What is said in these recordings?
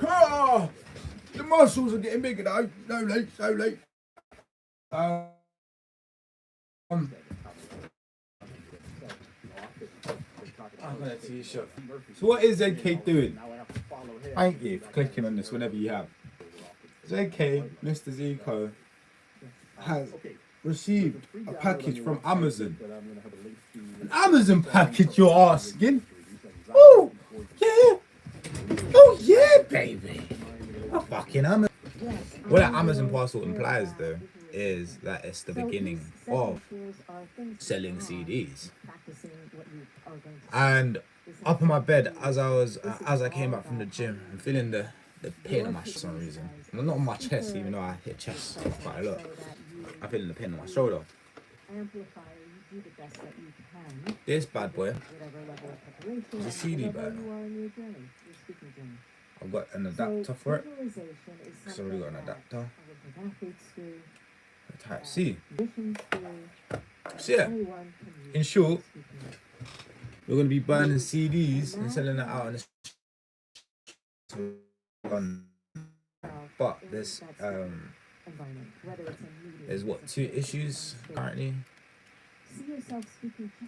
Ah, the muscles are getting bigger though. Slowly, slowly. Um, I've got a t-shirt. So what is Zkay doing? Thank you for clicking on this whenever you have. Zkay, Mr. Zkay, has received a package from Amazon. An Amazon package, you're asking? Oh, yeah. Oh, yeah, baby. A fucking Amazon. What an Amazon parcel implies, though, is that it's the beginning of selling CDs. And up on my bed, as I came back from the gym, I'm feeling the pain on my chest for some reason. Well, not on my chest, even though I hit chest quite a lot. I'm feeling the pain on my shoulder. This bad boy is a CD burner. I've got an adapter for it. It's already got an adapter. Type C. So yeah, in short, we're going to be burning CDs and selling it out in the but there's what, 2 issues currently,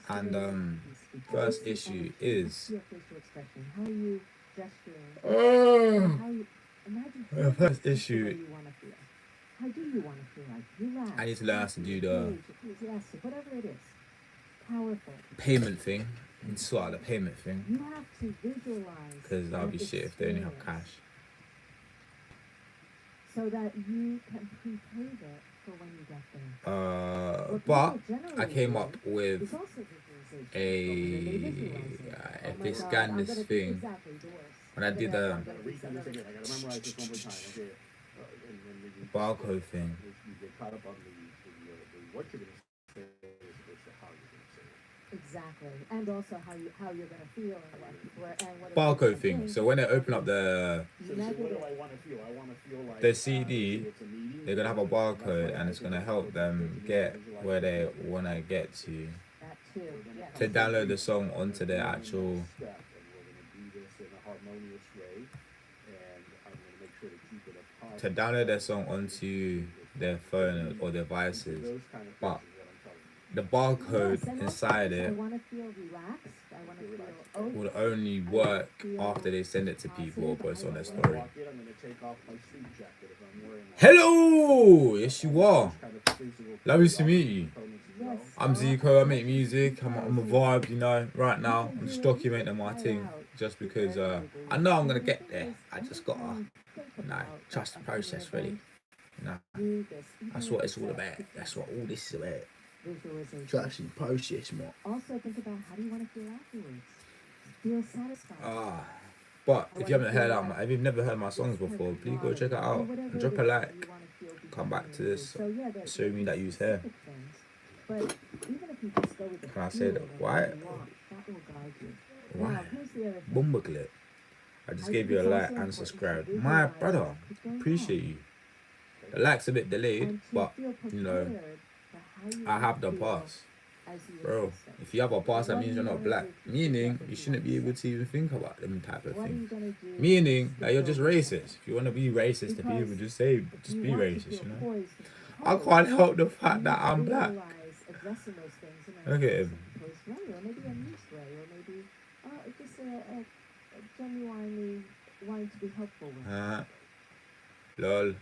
and first issue is the first issue. I need to learn how to do the payment thing and sort out the payment thing, because that'll be shit if they only have cash. So that you can prepay it for when you get there. But I came up with if they scan this thing, when I did the barcode thing, exactly, and also how you're gonna feel and what barcode thing. So when they open up the CD, they're gonna have a barcode, and it's gonna help them get where they wanna get to. To download the song onto their actual onto their phone or devices, but the barcode inside it will only work after they send it to people or post on their story. Hello! Yes, you are. Lovely to meet you. I'm Zkay, I make music, I'm a vibe, you know, right now. I'm just documenting my thing, just because I know I'm going to get there. I just got to, trust the process, really. You know, that's what it's all about. That's what all this is about. Trusting the process, man. Also think about how do you want to feel afterwards. Feel satisfied. But if you haven't heard if you've never heard my songs before, please go check it out and drop a like. Come back to this, assuming that you was here. But even if you just go with the, can I say that? Why? Why? Bumbleclip. I just gave you a like and subscribe. My brother, appreciate you. The like's a bit delayed, but you know, I have the pass. Bro, if you have a pass, that means you're not black. Meaning, you shouldn't be able to even think about them type of things. Meaning, that you're just racist. If you want to be racist to people, just be racist, you know? I can't help the fact that I'm black. Look at him. Lol.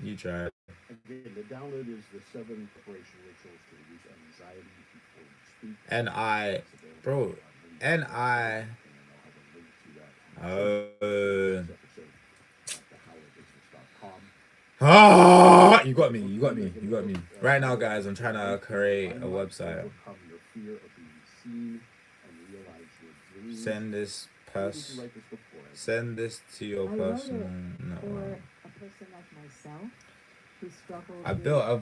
You tried. Again, the download is the 7 preparation rituals to reduce anxiety before you speak. N-I. Bro. N-I. You got me. Right now, guys, I'm trying to create a website. Send this to your personal network. I built a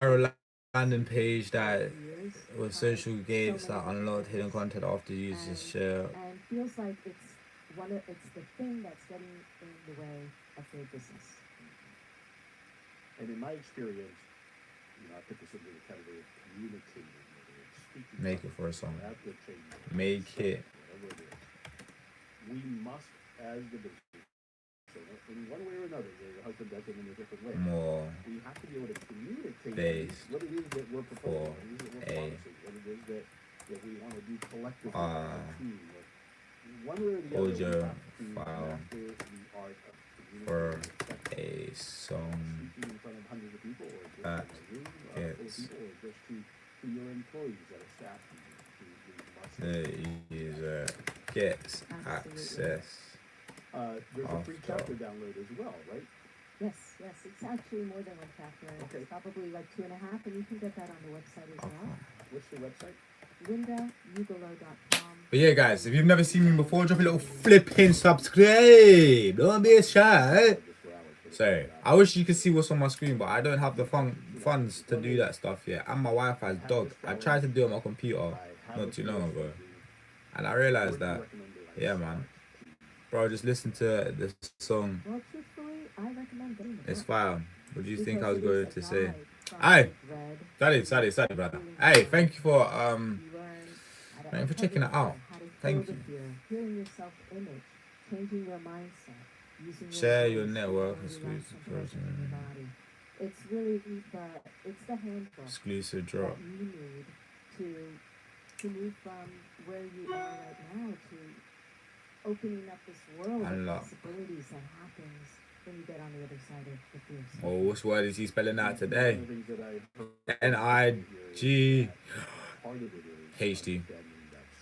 viral landing page that with social gates that unload hidden content after users share. And feels like it's the thing that's getting in the way of their business. And in my experience, I put this into the category of communicating. Make it for a song. Make it. We must as the business. So in one way or another, your husband does it in a different way. more We have to be able to communicate based what it is that we're proposing, for what it is that we're a promising, what it is that we want to do collectively as a team. One way or the other, we audio have to file master the art of for communicating a song speaking in front of hundreds of people, or just that in a room full of gets people, or just to your employees that are staff to the user gets access there's a free after. chapter download as well, right? Yes, it's actually more than one chapter. Okay. It's probably like 2.5, and you can get that on the website as well. What's the website? LindaUgolo.com. But yeah, guys, if you've never seen me before, drop a little flipping subscribe. Don't be shy. Sorry, I wish you could see what's on my screen, but I don't have the funds to do that stuff yet. And my Wi-Fi's dog. I tried to do it on my computer not too long ago, and I realized that, yeah, man, bro, just listen to this song. Well, truthfully, I recommend getting the It's book. fire. What do you think I was Because it going is to a say? guide from Aye, red sorry, brother. Hey, thank you for you learn how to thank you for checking it out. how to Thank heal you. the fear, healing your self-image, changing your mindset, using Share voice your to network, relax exclusive and connect person. with your body. It's really the handbook Exclusive that drop. you need to move from where you are right now to opening up this world Unlock. of possibilities that happens when you get on the other side of the fear. Oh, which word is he spelling out today? One of the things that I heard N-I-G part of it is H-D. understanding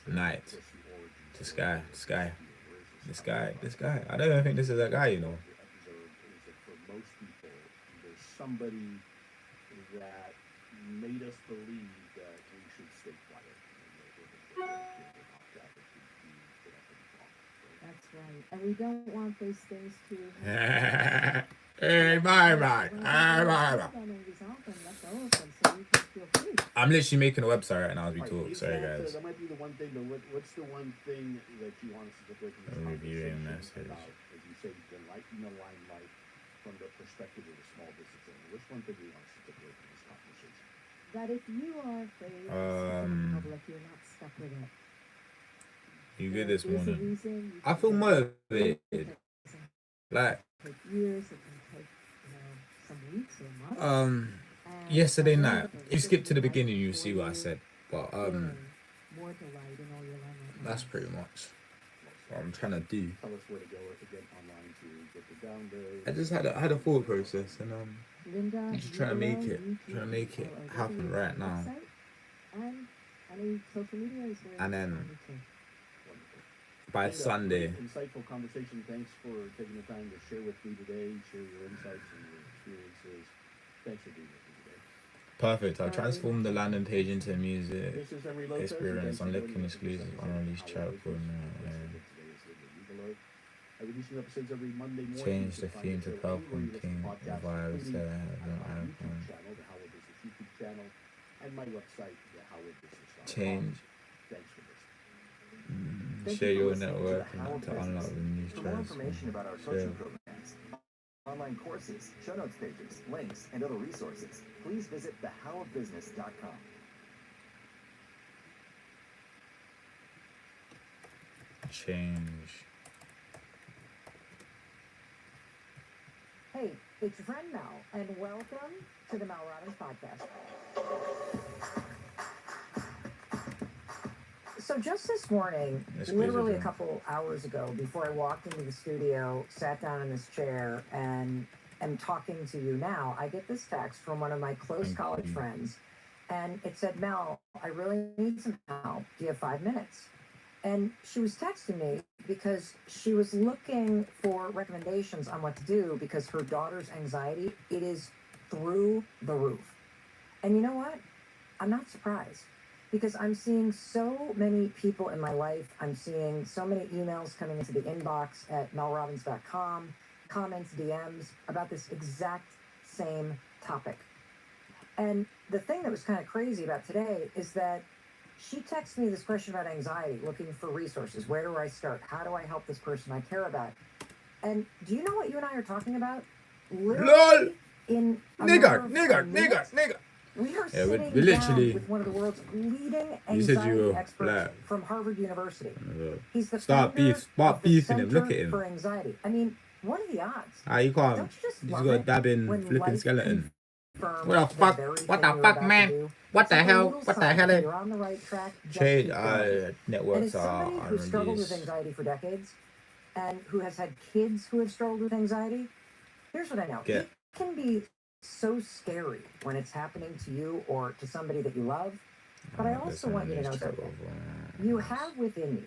that Night. what's the origin The story, sky. where's the This guy. I don't even think this is a guy, you know. observed is that for most people, there's somebody that made us believe that we should stay quiet. That's right. And we don't want those things to Hey, bye, bye. I'm literally making a website right now as we talk. Sorry, guys. That might be the one thing, but what's the one thing that you want us to take away from this Reviewing conversation message. about, as you say, the light in the limelight from the perspective of a small business owner? What's one thing you want us to take away from this conversation? That if you are afraid of speaking in public, you're not stuck with it. You good this There's a morning? reason you I can feel take motivated. it. It can Like, take years, it can take some weeks or months. And yesterday some night. of it If you is skip to the right beginning, you for see what I you said. But feeling more delight in all your learning. that's pretty much what I'm trying to do. Tell us where to go again online to get the download. I just had a thought process, and Linda, I'm just trying to make it happen right now. And any social media is where And then you can by Linda, Sunday, great insightful conversation. Thanks for taking the time to share with me today, share your insights and your experiences. Thanks for being with me today. perfect. I'll transform the landing page into a music This is Henry Lopez. experience. I'm looking Thanks for exclusive joining us unreleased on chat How for Business. now. Today is Linda Ugolo. I release new episodes every Monday morning. Change You the can find theme the to show anywhere Purple you listen to King podcasts, vibes including that on our have YouTube an channel, the Howard Business YouTube channel, and my website, thehowardbusiness.com. change. Thanks for listening. Share your network to unlock the new For more trends. information about our coaching programs, online courses, show notes pages, links, and other resources, please visit thehowofbusiness.com. Change. Hey, it's your friend Mel, and welcome to the Mel Robbins Podcast. So just this morning, That's literally crazy, a couple hours ago, before I walked into the studio, sat down in this chair, and am talking to you now, I get this text from one of my close Thank college you. friends, and it said, Mel, I really need some help. Do you have 5 minutes? And she was texting me because she was looking for recommendations on what to do because her daughter's anxiety, it is through the roof. And you know what? I'm not surprised because I'm seeing so many people in my life. I'm seeing so many emails coming into the inbox at melrobbins.com, comments, DMs about this exact same topic. And the thing that was kind of crazy about today is that she texted me this question about anxiety, looking for resources. Where do I start? How do I help this person I care about? And do you know what you and I are talking about? Literally LOL! in a matter of 10 minutes, We are Yeah, sitting we literally. down with one of the world's leading You said you anxiety were experts black. from Harvard University. Uh, He's the Start founder beef. Start of the beefing him. Look Center at him. for Anxiety. I mean, what are the odds? Ah, you can't. Don't you just You just love got a it dabbing when flipping life skeleton. confirms What the the fuck? very What thing the you're fuck, about to man? do? What It's the like a hell? little What the sign hell? that you're on the right track. Just Trade keep going. And networks as are somebody who's struggled with unreleased. anxiety for decades and who has had kids who have struggled with anxiety, here's what I know. Get. It can be so scary when it's happening to you or to somebody that you love. But I also want you to know something. You have within you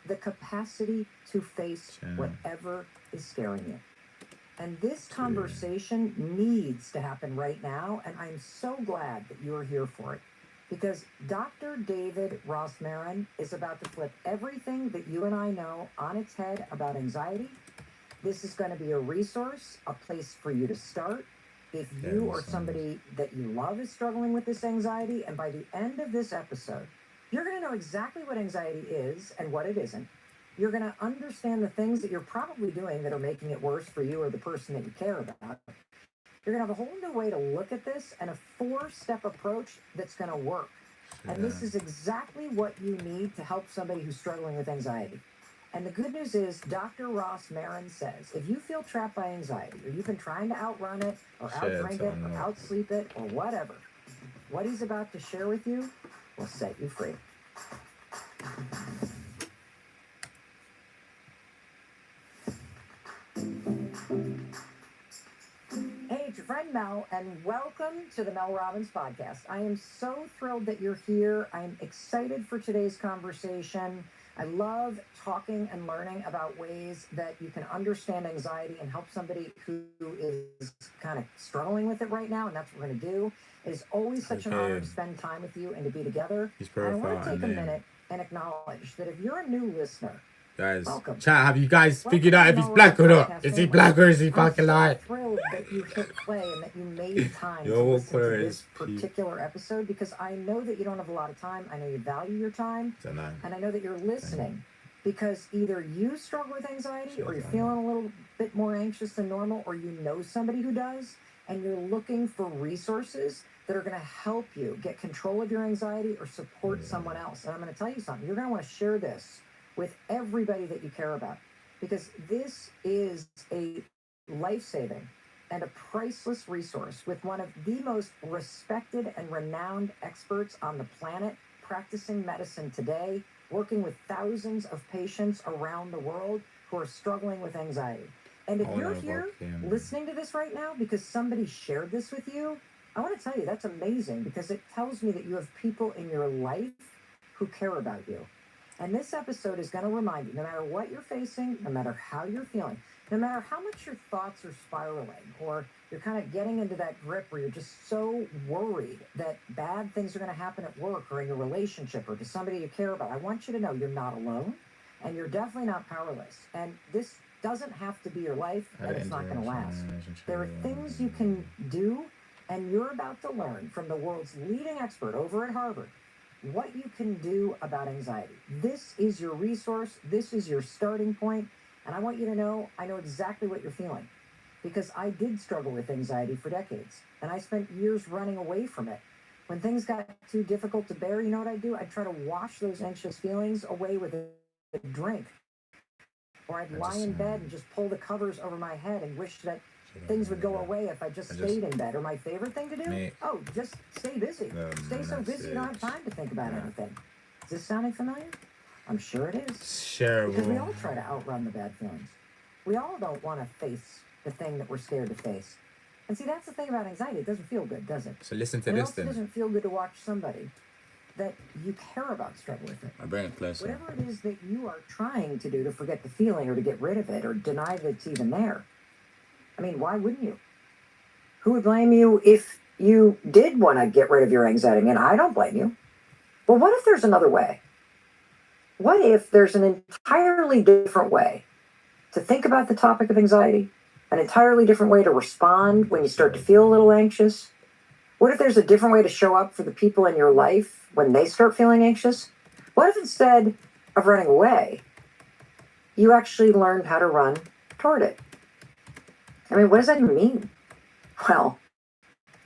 the capacity to face whatever is scaring you. And this conversation needs to happen right now, and I'm so glad that you're here for it. Because Dr. David Ross-Marin is about to flip everything that you and I know on its head about anxiety. This is going to be a resource, a place for you to start. If you or somebody that you love is struggling with this anxiety, and by the end of this episode, you're going to know exactly what anxiety is and what it isn't. You're going to understand the things that you're probably doing that are making it worse for you or the person that you care about. You're going to have a whole new way to look at this and a 4-step approach that's going to work. And this is exactly what you need to help somebody who's struggling with anxiety. And the good news is Dr. Ross-Marin says, if you feel trapped by anxiety, or you've been trying to outrun it, or outdrink it, or outsleep it, or whatever, what he's about to share with you will set you free. Hey, it's your friend Mel, and welcome to the Mel Robbins Podcast. I am so thrilled that you're here. I'm excited for today's conversation. I love talking and learning about ways that you can understand anxiety and help somebody who is kind of struggling with it right now, and that's what we're going to do. It is always such an honor to spend time with you and to be together. And I want to take a minute and acknowledge that if you're a new listener, Guys, welcome. chat, have you guys figured out if he's black or not? Is he black or is he fucking I'm light? so thrilled that you hit play and that you made time to Yo, what listen to color this is particular episode, because I know that you don't have a lot of time. I know you value your time, and I know that you're listening because either you struggle with anxiety or you're feeling a little bit more anxious than normal, or you know somebody who does, and you're looking for resources that are going to help you get control of your anxiety or support someone else. And I'm going to tell you something. You're going to want to share this with everybody that you care about, because this is a life-saving and a priceless resource with one of the most respected and renowned experts on the planet practicing medicine today, working with thousands of patients around the world who are struggling with anxiety. And if you're here listening to this right now because somebody shared this with you, I want to tell you that's amazing, because it tells me that you have people in your life who care about you. And this episode is going to remind you, no matter what you're facing, no matter how you're feeling, no matter how much your thoughts are spiraling, or you're kind of getting into that grip where you're just so worried that bad things are going to happen at work or in your relationship or to somebody you care about, I want you to know you're not alone, and you're definitely not powerless. And this doesn't have to be your life, and it's not going to last. There are things you can do, and you're about to learn from the world's leading expert over at Harvard what you can do about anxiety. This is your resource. This is your starting point. And I want you to know, I know exactly what you're feeling, because I did struggle with anxiety for decades, and I spent years running away from it. When things got too difficult to bear, you know what I'd do? I'd try to wash those anxious feelings away with a drink. Or I'd lie in bed and just pull the covers over my head and wish that things would go away if I just stayed in bed. Or my favorite thing to do? Just stay busy. Stay so busy you don't have time to think about anything. Is this sounding familiar? I'm sure it is. Shareable. Because we all try to outrun the bad feelings. We all don't want to face the thing that we're scared to face. And see, that's the thing about anxiety. It doesn't feel good, does it? So listen to And this it then. also doesn't feel good to watch somebody that you care about struggle with it. I bring it closer. Whatever it is that you are trying to do to forget the feeling or to get rid of it or deny that it's even there. I mean, why wouldn't you? Who would blame you if you did want to get rid of your anxiety? And I don't blame you. Well, what if there's another way? What if there's an entirely different way to think about the topic of anxiety? An entirely different way to respond when you start to feel a little anxious? What if there's a different way to show up for the people in your life when they start feeling anxious? What if instead of running away, you actually learned how to run toward it? I mean, what does that even mean? Well,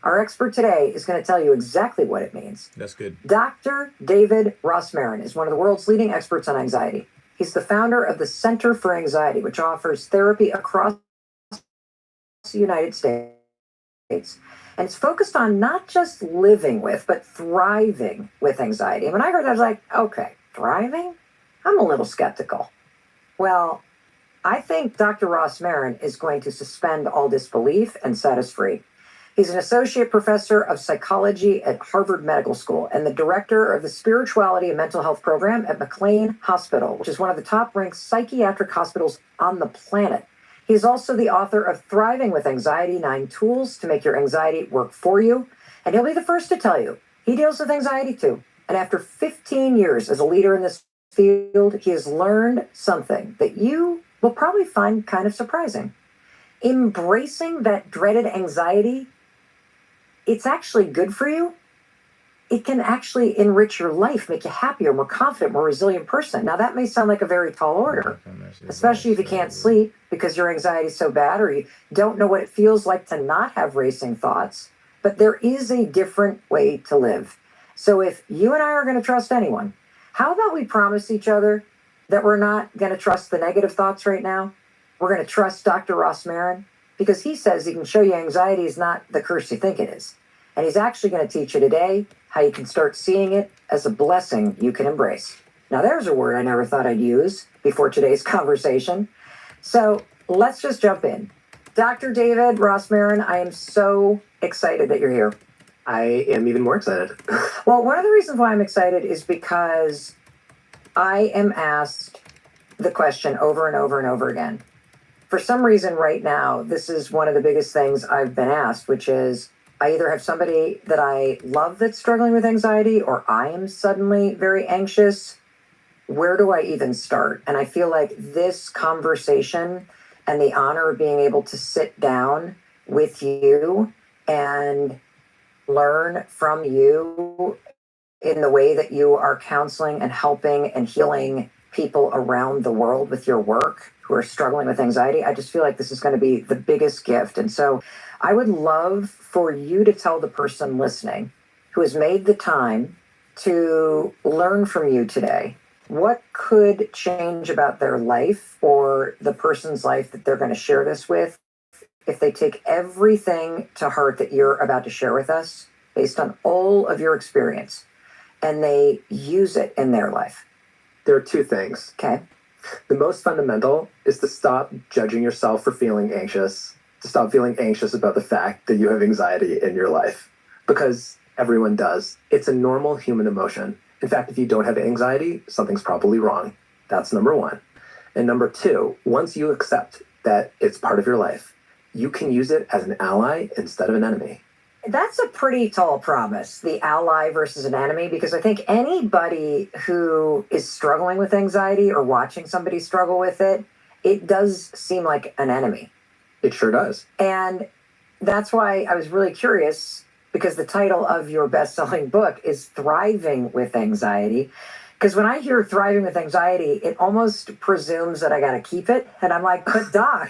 Our expert today is going to tell you exactly what it means. That's good. Dr. David Rossmarin is one of the world's leading experts on anxiety. He's the founder of the Center for Anxiety, which offers therapy across the United States. And it's focused on not just living with, but thriving with anxiety. And when I heard that, I was like, okay, thriving? I'm a little skeptical. Well, I think Dr. Rossmarin is going to suspend all disbelief and set us free. He's an associate professor of psychology at Harvard Medical School and the director of the Spirituality and Mental Health Program at McLean Hospital, which is one of the top-ranked psychiatric hospitals on the planet. He's also the author of Thriving with Anxiety, 9 Tools to Make Your Anxiety Work for You. And he'll be the first to tell you he deals with anxiety too. And after 15 years as a leader in this field, he has learned something that you will probably find kind of surprising. Embracing that dreaded anxiety, it's actually good for you. It can actually enrich your life, make you happier, more confident, more resilient person. Now, that may sound like a very tall order, especially if you can't sleep because your anxiety is so bad or you don't know what it feels like to not have racing thoughts. But there is a different way to live. So if you and I are going to trust anyone, how about we promise each other that we're not going to trust the negative thoughts right now? We're going to trust Dr. Rossmarin because he says he can show you anxiety is not the curse you think it is. And he's actually going to teach you today how you can start seeing it as a blessing you can embrace. Now, there's a word I never thought I'd use before today's conversation. So let's just jump in. Dr. David Rossmarin, I am so excited that you're here. I am even more excited. Well, one of the reasons why I'm excited is because I am asked the question over and over and over again. For some reason right now, this is one of the biggest things I've been asked, which is I either have somebody that I love that's struggling with anxiety or I am suddenly very anxious. Where do I even start? And I feel like this conversation and the honor of being able to sit down with you and learn from you in the way that you are counseling and helping and healing people around the world with your work who are struggling with anxiety. I just feel like this is going to be the biggest gift. And so I would love for you to tell the person listening who has made the time to learn from you today, what could change about their life or the person's life that they're going to share this with if they take everything to heart that you're about to share with us based on all of your experience and they use it in their life? There are 2 things. Okay. The most fundamental is to stop judging yourself for feeling anxious, to stop feeling anxious about the fact that you have anxiety in your life, because everyone does. It's a normal human emotion. In fact, if you don't have anxiety, something's probably wrong. That's number 1. And number 2, once you accept that it's part of your life, you can use it as an ally instead of an enemy. That's a pretty tall promise, the ally versus an enemy, because I think anybody who is struggling with anxiety or watching somebody struggle with it, it does seem like an enemy. It sure does. And that's why I was really curious, because the title of your best-selling book is Thriving with Anxiety. Because when I hear Thriving with Anxiety, it almost presumes that I got to keep it. And I'm like, but doc,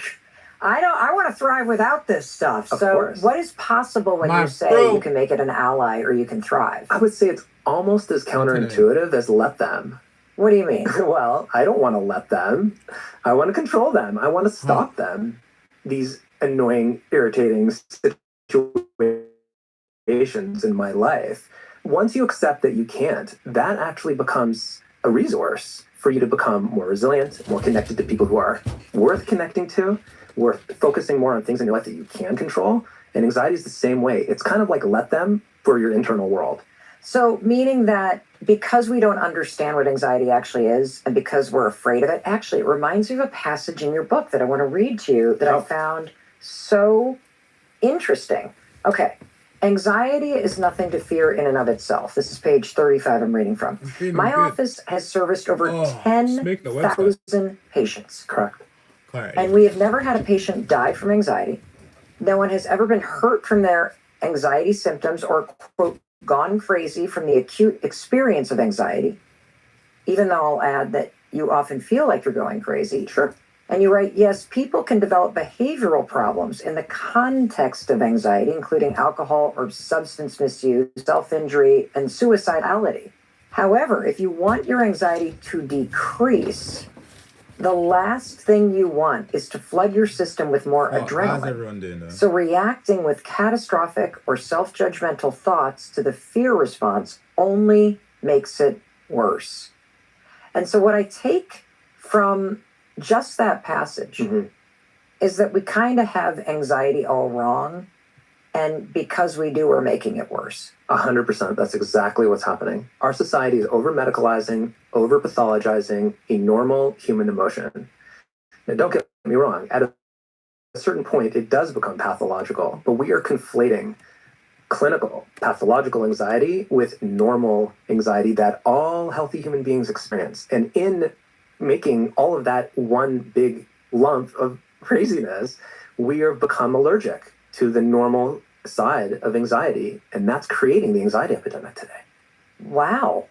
I want to thrive without this stuff. Of So course. what is possible when you say you can make it an ally or you can thrive? I would say it's almost as counterintuitive as let them. What do you mean? Well, I don't want to let them. I want to control them. I want to stop them. These annoying, irritating situations in my life. Once you accept that you can't, that actually becomes a resource for you to become more resilient, more connected to people who are worth connecting to, worth focusing more on things in your life that you can control. And anxiety is the same way. It's kind of like let them for your internal world. So meaning that because we don't understand what anxiety actually is and because we're afraid of it, actually it reminds me of a passage in your book that I want to read to you that I found so interesting. Okay. Anxiety is nothing to fear in and of itself. This is page 35 I'm reading from. My office has serviced over 10,000 patients. Correct. And we have never had a patient die from anxiety. No one has ever been hurt from their anxiety symptoms or, quote, gone crazy from the acute experience of anxiety, even though I'll add that you often feel like you're going crazy. Sure. And you write, yes, people can develop behavioral problems in the context of anxiety, including alcohol or substance misuse, self-injury, and suicidality. However, if you want your anxiety to decrease, the last thing you want is to flood your system with more How's adrenaline. everyone doing though? So reacting with catastrophic or self-judgmental thoughts to the fear response only makes it worse. And so what I take from just that passage is that we kind of have anxiety all wrong. And because we do, we're making it worse. 100%. That's exactly what's happening. Our society is over-medicalizing, over-pathologizing a normal human emotion. Now, don't get me wrong. At a certain point, it does become pathological, but we are conflating clinical, pathological anxiety with normal anxiety that all healthy human beings experience. And in making all of that one big lump of craziness, we have become allergic to the normal side of anxiety, and that's creating the anxiety epidemic today. Wow.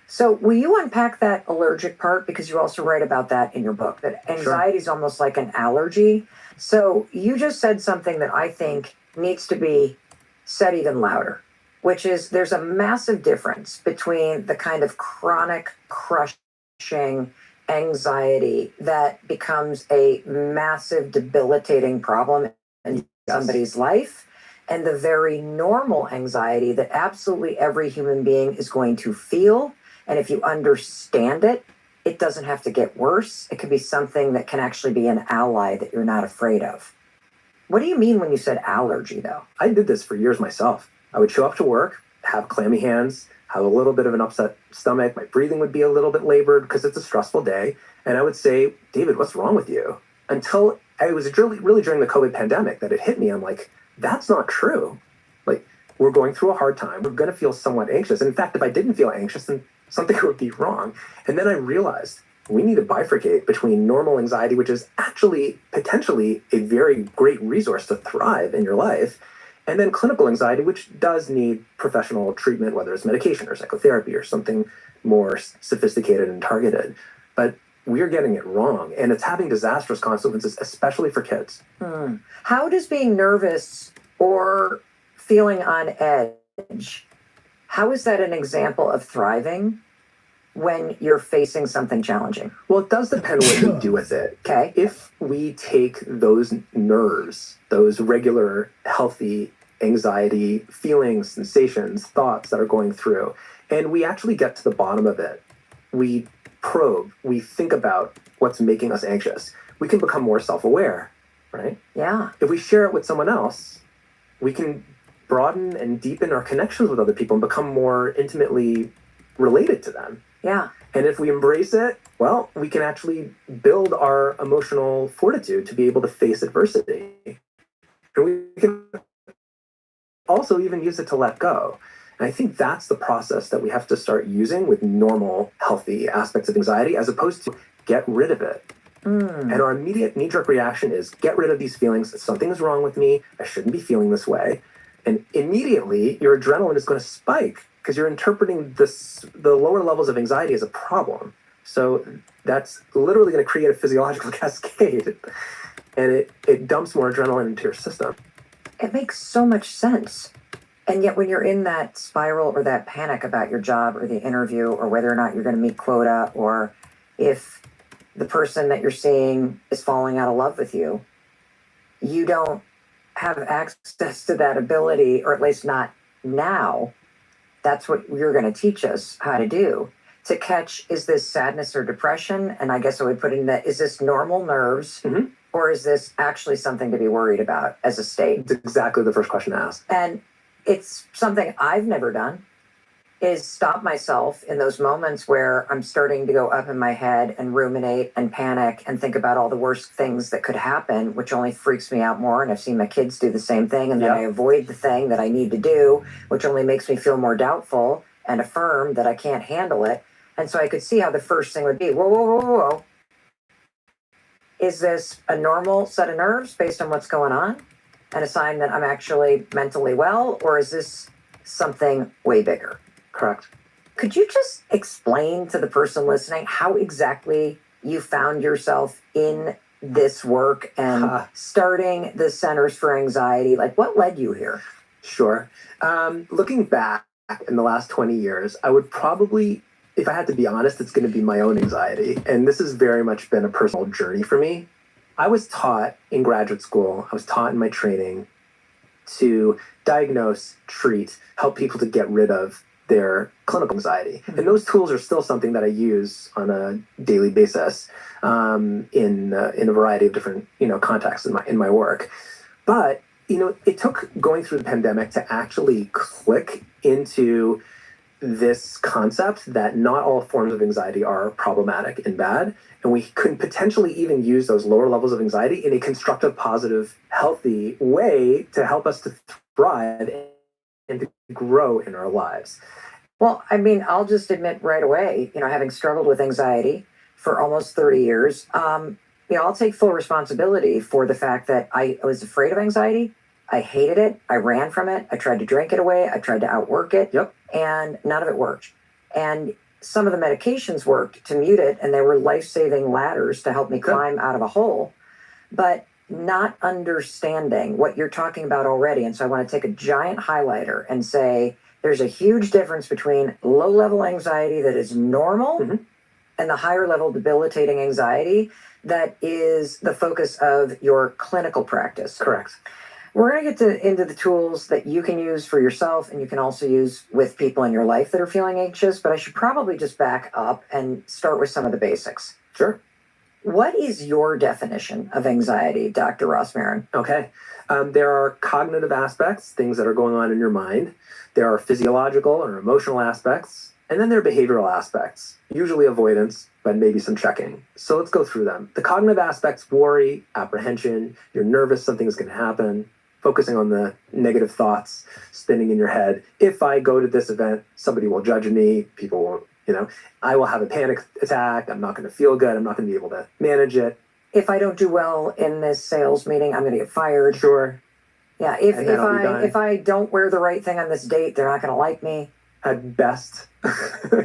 So will you unpack that allergic part? Because you also write about that in your book, that anxiety is almost like an allergy. So you just said something that I think needs to be said even louder, which is there's a massive difference between the kind of chronic crushing anxiety that becomes a massive debilitating problem in somebody's life, and the very normal anxiety that absolutely every human being is going to feel. And if you understand it, it doesn't have to get worse. It could be something that can actually be an ally that you're not afraid of. What do you mean when you said allergy, though? I did this for years myself. I would show up to work, have clammy hands, have a little bit of an upset stomach. My breathing would be a little bit labored because it's a stressful day. And I would say, David, what's wrong with you? Until it was really during the COVID pandemic that it hit me. I'm like, that's not true. Like, we're going through a hard time. We're going to feel somewhat anxious. And in fact, if I didn't feel anxious, then something would be wrong. And then I realized we need to bifurcate between normal anxiety, which is actually potentially a very great resource to thrive in your life, and then clinical anxiety, which does need professional treatment, whether it's medication or psychotherapy or something more sophisticated and targeted. But we're getting it wrong, and it's having disastrous consequences, especially for kids. How does being nervous or feeling on edge, how is that an example of thriving when you're facing something challenging? Well, it does depend what you do with it. Okay. If we take those nerves, those regular, healthy anxiety, feelings, sensations, thoughts that are going through, and we actually get to the bottom of it, we probe, we think about what's making us anxious, we can become more self-aware, right? Yeah. If we share it with someone else, we can broaden and deepen our connections with other people and become more intimately related to them. Yeah. And if we embrace it, well, we can actually build our emotional fortitude to be able to face adversity. And we can also even use it to let go. And I think that's the process that we have to start using with normal, healthy aspects of anxiety, as opposed to get rid of it. And our immediate knee-jerk reaction is get rid of these feelings. Something is wrong with me. I shouldn't be feeling this way. And immediately your adrenaline is going to spike because you're interpreting the lower levels of anxiety as a problem. So that's literally going to create a physiological cascade, and it dumps more adrenaline into your system. It makes so much sense. And yet when you're in that spiral or that panic about your job or the interview or whether or not you're going to meet quota, or if the person that you're seeing is falling out of love with you, you don't have access to that ability, or at least not now. That's what you're going to teach us how to do, to catch, is this sadness or depression? And I guess I would put in that, is this normal nerves, or is this actually something to be worried about as a state? It's exactly the first question to ask. And it's something I've never done, is stop myself in those moments where I'm starting to go up in my head and ruminate and panic and think about all the worst things that could happen, which only freaks me out more. And I've seen my kids do the same thing. And then I avoid the thing that I need to do, which only makes me feel more doubtful and affirm that I can't handle it. And so I could see how the first thing would be, whoa. Is this a normal set of nerves based on what's going on and a sign that I'm actually mentally well? Or is this something way bigger? Correct. Could you just explain to the person listening how exactly you found yourself in this work and starting the Centers for Anxiety? Like, what led you here? Sure. Looking back in the last 20 years, I would probably, if I had to be honest, it's going to be my own anxiety. And this has very much been a personal journey for me. I was taught in graduate school, I was taught in my training to diagnose, treat, help people to get rid of their clinical anxiety. And those tools are still something that I use on a daily basis in a variety of different contexts in my work. But it took going through the pandemic to actually click into this concept that not all forms of anxiety are problematic and bad, and we could potentially even use those lower levels of anxiety in a constructive, positive, healthy way to help us to thrive and to grow in our lives. Well, I mean, I'll just admit right away, having struggled with anxiety for almost 30 years, I'll take full responsibility for the fact that I was afraid of anxiety. I hated it. I ran from it. I tried to drink it away. I tried to outwork it. Yep. And none of it worked. And some of the medications worked to mute it, and they were life-saving ladders to help me climb out of a hole. But not understanding what you're talking about already. And so I want to take a giant highlighter and say there's a huge difference between low-level anxiety that is normal and the higher-level debilitating anxiety that is the focus of your clinical practice. Correct. We're going to get into the tools that you can use for yourself and you can also use with people in your life that are feeling anxious, but I should probably just back up and start with some of the basics. Sure. What is your definition of anxiety, Dr. Ross Marin? Okay. There are cognitive aspects, things that are going on in your mind. There are physiological or emotional aspects, and then there are behavioral aspects, usually avoidance, but maybe some checking. So let's go through them. The cognitive aspects: worry, apprehension, you're nervous something's going to happen, focusing on the negative thoughts spinning in your head. If I go to this event, somebody will judge me, people won't, I will have a panic attack, I'm not going to feel good, I'm not going to be able to manage it. If I don't do well in this sales meeting, I'm going to get fired. Sure. Yeah, if I don't wear the right thing on this date, they're not going to like me. At best,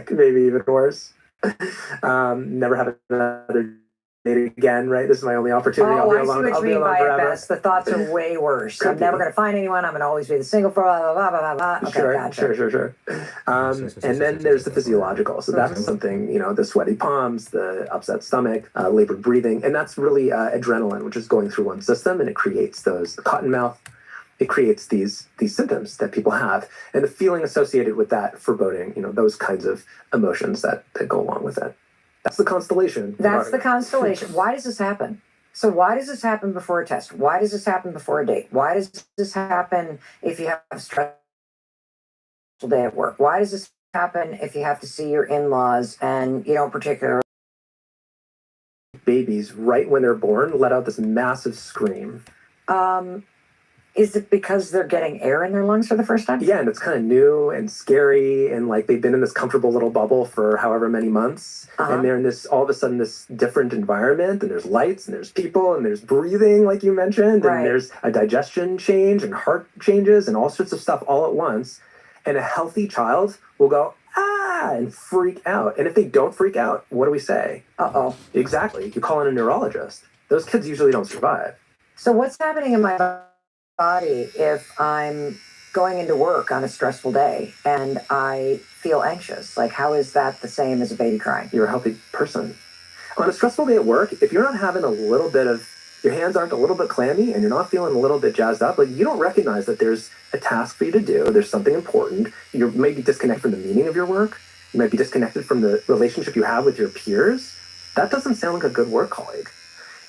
maybe even worse. Never have another date again, right? This is my only opportunity. Oh, I see what you mean by at best. The thoughts are way worse. I'm never going to find anyone. I'm going to always be the single for blah, blah, blah, blah, blah. Okay, Sure. And then there's the physiological. So that's something, the sweaty palms, the upset stomach, labored breathing. And that's really adrenaline, which is going through one system, and it creates those cotton mouth. It creates these symptoms that people have, and the feeling associated with that, foreboding, those kinds of emotions that go along with it. That's the constellation. That's the constellation. Why does this happen? So why does this happen before a test? Why does this happen before a date? Why does this happen if you have a stressful day at work? Why does this happen if you have to see your in-laws and you don't particularly... Babies, right when they're born, let out this massive scream. Is it because they're getting air in their lungs for the first time? Yeah, and it's kind of new and scary, and like they've been in this comfortable little bubble for however many months, and they're in this, all of a sudden, this different environment, and there's lights, and there's people, and there's breathing, like you mentioned, and there's a digestion change, and heart changes, and all sorts of stuff all at once. And a healthy child will go, ah, and freak out. And if they don't freak out, what do we say? Uh-oh. Exactly. You call in a neurologist. Those kids usually don't survive. So what's happening in my body if I'm going into work on a stressful day and I feel anxious? Like, how is that the same as a baby crying? You're a healthy person. On a stressful day at work, if you're not having a little bit of, your hands aren't a little bit clammy and you're not feeling a little bit jazzed up, like you don't recognize that there's a task for you to do, there's something important, you're maybe disconnected from the meaning of your work, you might be disconnected from the relationship you have with your peers, that doesn't sound like a good work colleague.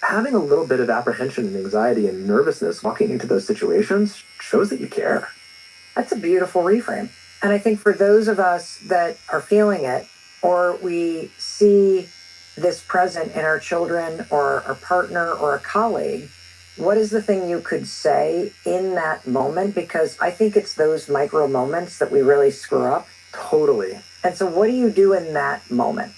Having a little bit of apprehension and anxiety and nervousness walking into those situations shows that you care. That's a beautiful reframe. And I think for those of us that are feeling it, or we see this present in our children or our partner or a colleague, what is the thing you could say in that moment? Because I think it's those micro moments that we really screw up. Totally. And so what do you do in that moment?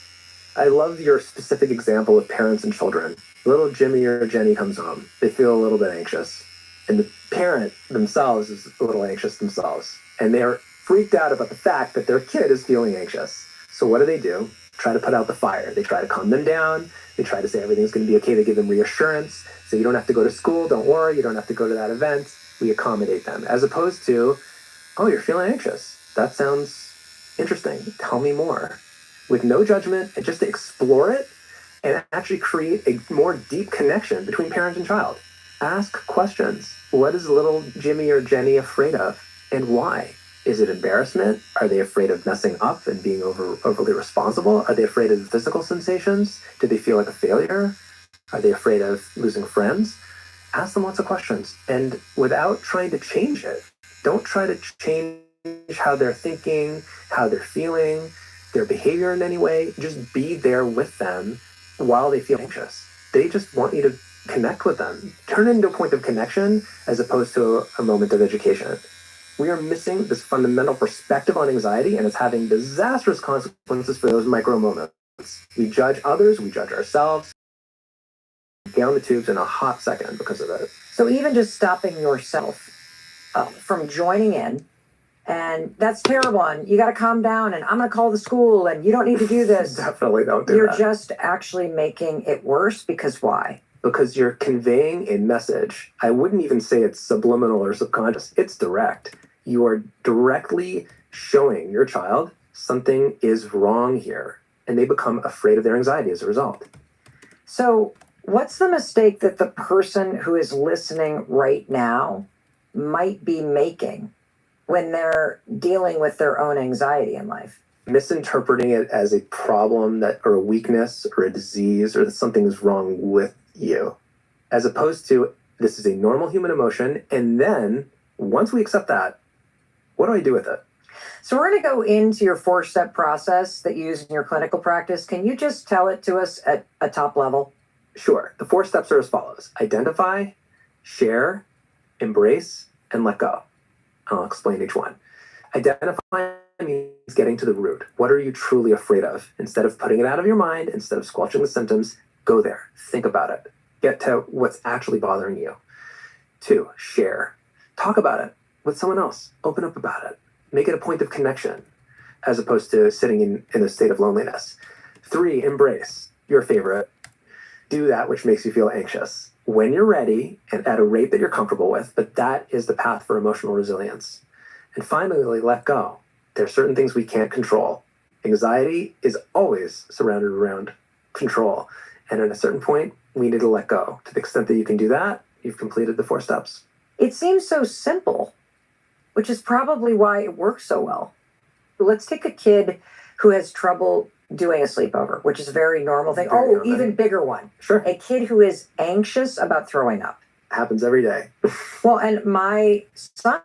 I love your specific example of parents and children. Little Jimmy or Jenny comes home. They feel a little bit anxious. And the parent themselves is a little anxious themselves. And they're freaked out about the fact that their kid is feeling anxious. So what do? try to put out the fire. They try to calm them down. They try to say everything's going to be okay. They give them reassurance. So you don't have to go to school. Don't worry. You don't have to go to that event. We accommodate them. As opposed to, oh, you're feeling anxious. That sounds interesting. Tell me more. With no judgment, and just to explore it and actually create a more deep connection between parent and child. Ask questions. What is little Jimmy or Jenny afraid of, and why? Is it embarrassment? Are they afraid of messing up and being overly responsible? Are they afraid of physical sensations? Do they feel like a failure? Are they afraid of losing friends? Ask them lots of questions. And without trying to change it, don't try to change how they're thinking, how they're feeling, their behavior in any way. Just be there with them while they feel anxious. They just want you to connect with them. Turn it into a point of connection as opposed to a moment of education. We are missing this fundamental perspective on anxiety, and it's having disastrous consequences for those micro moments. We judge others, we judge ourselves, down the tubes in a hot second because of it. So even just stopping yourself from joining in, and that's terrible, and you got to calm down, and I'm going to call the school, and you don't need to do this. Definitely don't do You're that. just actually making it worse, because why? Because you're conveying a message. I wouldn't even say it's subliminal or subconscious. It's direct. You are directly showing your child something is wrong here, and they become afraid of their anxiety as a result. So what's the mistake that the person who is listening right now might be making when they're dealing with their own anxiety in life? Misinterpreting it as a problem that, or a weakness, or a disease, or that something is wrong with you, as opposed to this is a normal human emotion. And then once we accept that, what do I do with it? So we're going to go into your 4-step process that you use in your clinical practice. Can you just tell it to us at a top level? Sure. The 4 steps are as follows: identify, share, embrace, and let go. I'll explain each one. Identify means getting to the root. What are you truly afraid of? Instead of putting it out of your mind, instead of squelching the symptoms, go there. Think about it. Get to what's actually bothering you. 2, share. Talk about it with someone else. Open up about it. Make it a point of connection as opposed to sitting in a state of loneliness. 3, embrace your favorite. Do that which makes you feel anxious when you're ready and at a rate that you're comfortable with, but that is the path for emotional resilience. And finally, let go. There are certain things we can't control. Anxiety is always surrounded around control. And at a certain point, we need to let go. To the extent that you can do that, you've completed the 4 steps. It seems so simple, which is probably why it works so well. Let's take a kid who has trouble doing a sleepover, which is a very normal thing. Very Oh, normal. even bigger one. Sure. A kid who is anxious about throwing up. Happens every day. Well, and my son,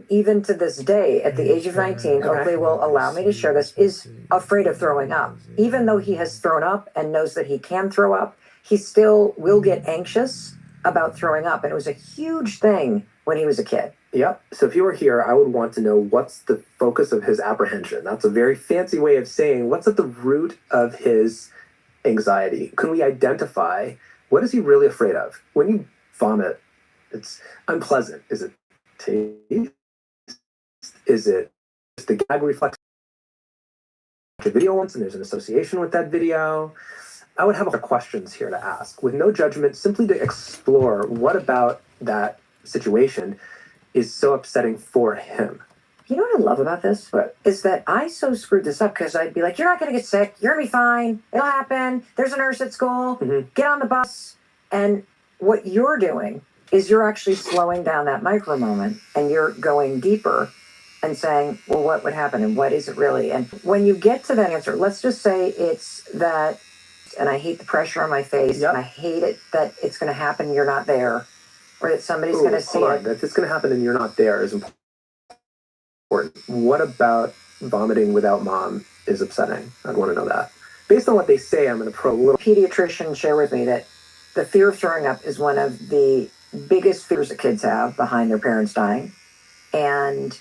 even to this day, at the age of 19, hopefully will allow me to share this, is afraid of throwing up. Even though he has thrown up and knows that he can throw up, he still will get anxious about throwing up. And it was a huge thing when he was a kid. Yep. So if you were here, I would want to know what's the focus of his apprehension. That's a very fancy way of saying what's at the root of his anxiety. Can we identify what is he really afraid of? When you vomit, it's unpleasant. Is it taste? Is it just the gag reflex? A video once and there's an association with that video. I would have other questions here to ask with no judgment, simply to explore what about that situation is so upsetting for him. You know what I love about this? What? Is that I so screwed this up because I'd be like, you're not going to get sick. You're going to be fine. It'll happen. There's a nurse at school. Get on the bus. And what you're doing is you're actually slowing down that micro moment and you're going deeper and saying, well, what would happen and what is it really? And when you get to that answer, let's just say it's that, and I hate the pressure on my face, Yep. and I hate it that it's going to happen and you're not there, or that somebody's going to see it. If it's going to happen and you're not there is important. What about vomiting without mom is upsetting? I'd want to know that. Based on what they say, I'm going to probe a little. Pediatricians share with me that the fear of throwing up is one of the biggest fears that kids have behind their parents dying. And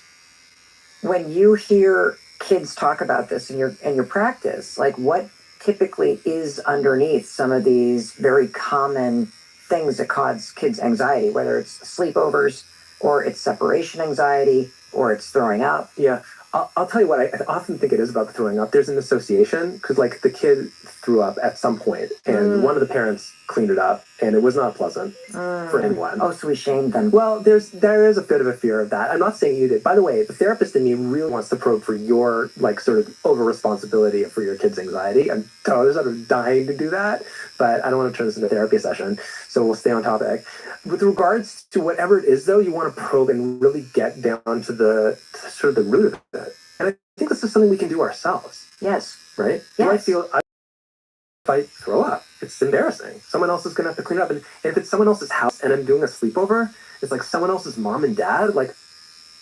when you hear kids talk about this in your practice, like what typically is underneath some of these very common things that cause kids anxiety, whether it's sleepovers or it's separation anxiety or it's throwing up? Yeah, I'll tell you what, I often think it is about the throwing up. There's an association because, like, the kid threw up at some point, and one of the parents cleaned it up, and it was not pleasant for anyone. Oh, so we shamed them. Well, there is a bit of a fear of that. I'm not saying you did. By the way, the therapist in me really wants to probe for your, like, sort of over responsibility for your kid's anxiety. I'm totally sort of dying to do that, but I don't want to turn this into a therapy session, so we'll stay on topic. With regards to whatever it is, though, you want to probe and really get down to the sort of the root of it. And I think this is something we can do ourselves, Yes. right? Yes. Do I feel if I throw up, it's embarrassing. Someone else is going to have to clean it up. And if it's someone else's house and I'm doing a sleepover, it's like someone else's mom and dad. Like,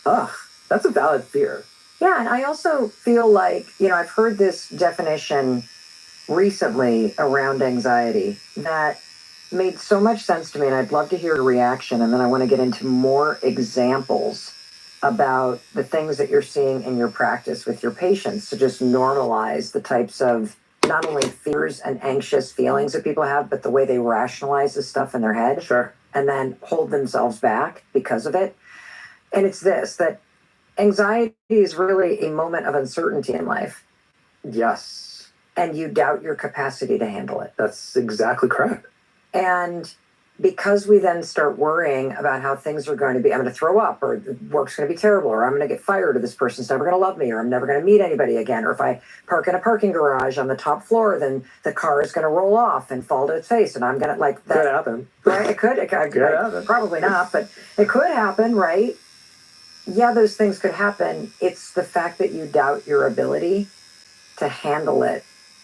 ugh, that's a valid fear. Yeah, and I also feel like, I've heard this definition recently around anxiety that made so much sense to me, and I'd love to hear a reaction, and then I want to get into more examples about the things that you're seeing in your practice with your patients to just normalize the types of not only fears and anxious feelings that people have, but the way they rationalize this stuff in their head. Sure. And then hold themselves back because of it. And it's this, that anxiety is really a moment of uncertainty in life. Yes. And you doubt your capacity to handle it. That's exactly correct. And because we then start worrying about how things are going to be, I'm going to throw up, or the work's going to be terrible, or I'm going to get fired, or this person's never going to love me, or I'm never going to meet anybody again, or if I park in a parking garage on the top floor, then the car is going to roll off and fall to its face, and I'm going to, like, that Could happen. Right? It could happen. Probably not, but it could happen, right? Yeah, those things could happen. It's the fact that you doubt your ability to handle it